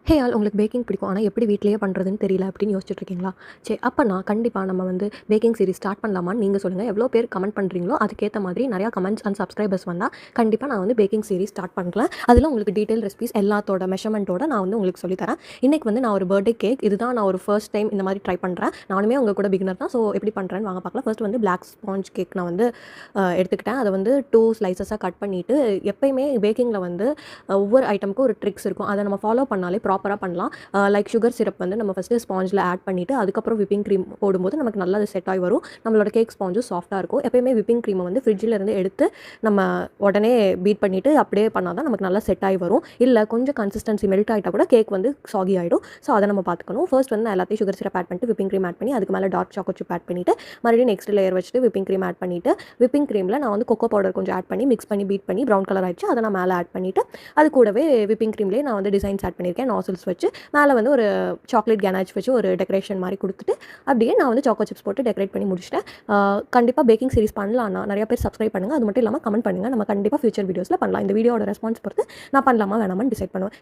Hey all உங்களுக்கு packing பிடிக்கும். ஆனா எப்படி வீட்லயே பண்றதுன்னு தெரியல அப்படின்னு யோசிச்சுட்டு இருக்கீங்களா? சரி அப்பன்னா கண்டிப்பா நம்ம வந்து பேக்கிங் சீரிஸ் ஸ்டார்ட் பண்ணலாமான்னு நீங்க சொல்லுங்க. எவ்வளோ பேர் கமெண்ட் பண்றீங்களோ அதுக்கேத்த மாதிரி நிறையா கமெண்ட்ஸ் அண்ட் சப்ஸ்கிரைபர்ஸ் வந்தா கண்டிப்பா நான் வந்து பேக்கிங் சீரிஸ் ஸ்டார்ட் பண்றேன். அதில உங்களுக்கு டீட்டெயில் ரெசிபீஸ் எல்லாத்தோட மெஷர்மென்ட்டோட நான் வந்து உங்களுக்கு சொல்லி தரேன். இன்னைக்கு வந்து நான் ஒரு பர்த்டே கேக் இதுதான் நான் ஒரு ஃபர்ஸ்ட் டைம் இந்த மாதிரி ட்ரை பண்றேன். நானுமே உங்க கூட பிகினர் தான். ஸோ எப்படி பண்றேன்னு வாங்க பார்க்கலாம். ஃபர்ஸ்ட் வந்து பிளாக் ஸ்பாஞ்ச் கேக் நான் வந்து எடுத்துக்கிட்டேன். அதை வந்து 2 ஸ்லைசஸாக கட் பண்ணிவிட்டு எப்பயுமே பேக்கிங்கில் வந்து ஒவ்வொரு ஐட்டமுக்கும் ஒரு ட்ரிக்ஸ் இருக்கும். அதை நம்ம ஃபாலோ பண்ணாலே ப்ராப்பராக பண்ணலாம். லைக் சுகர் சிரப் வந்து நம்ம ஃபஸ்ட்டு ஸ்பாஞ்சில் ஆட் பண்ணிவிட்டு அதுக்கப்புறம் விப்பிங் க்ரீம் போடும்போது நமக்கு நல்லா அது செட் ஆகி வரும். நம்மளோட கேக் ஸ்பாஞ்சும் சாஃப்ட்டாக இருக்கும். எப்பயுமே விப்பிங் க்ரீமை வந்து ஃப்ரிட்ஜில் இருந்து எடுத்து நம்ம உடனே பீட் பண்ணிவிட்டு அப்படியே பண்ணால் தான் நமக்கு நல்லா செட் ஆகி வரும். இல்லை கொஞ்சம் கன்சிஸ்டன்சி மெல்ட் ஆகிட்டா கூட கேக் வந்து சாகி ஆகிடும். ஸோ அதை நம்ம பார்த்துக்கணும். ஃபர்ஸ்ட் வந்து நான் எல்லாத்தையும் சுகர் சிரப் ஆட் பண்ணிட்டு விப்பிங் க்ரீம் ஆட் பண்ணி அதுக்கு மேலே டார்க் சாக்கோ சிப் ஆட் பண்ணிவிட்டு மறுபடியும் நெக்ஸ்ட் லேயர் வச்சுட்டு விப்பிங் க்ரீம் ஆட் பண்ணிவிட்டு விப்பிங் க்ரீமில் நான் வந்து கொக்கோ பவுடர் கொஞ்சம் ஆட் பண்ணி மிக்ஸ் பண்ணி பீட் பண்ணி ப்ரௌன் கலர் ஆயிடுச்சு. அதை நான் மேலே ஆட் பண்ணிவிட்டு அது கூடவே விப்பிங் க்ரீம்லேயே நான் வந்து டிசைன்ஸ் ஆட் பண்ணியிருக்கேன். நாசில்ஸ் வச்சு மேலே வந்து ஒரு சாக்லேட் கேனாச் வச்சு ஒரு டெக்கரேஷன் மாதிரி கொடுத்துட்டு அப்படியே நான் வந்து சாக்கோ சிப்ஸ் போட்டு டெக்கரேட் பண்ணி முடிச்சிட்டேன். கண்டிப்பாக பேக்கிங் சீரிஸ் பண்ணலாம்னா நிறைய பேர் சப்ஸ்கிரைப் பண்ணுங்கள். அது மட்டும் இல்லாமல் கமெண்ட் பண்ணுங்கள். நம்ம கண்டிப்பாக ஃபியூச்சர் வீடியோஸில் பண்ணலாம். இந்த வீடியோட ரெஸ்பான்ஸ் பொறுத்து நான் பண்ணலாமா வேணாமான்னு டிசைட் பண்ணுவேன்.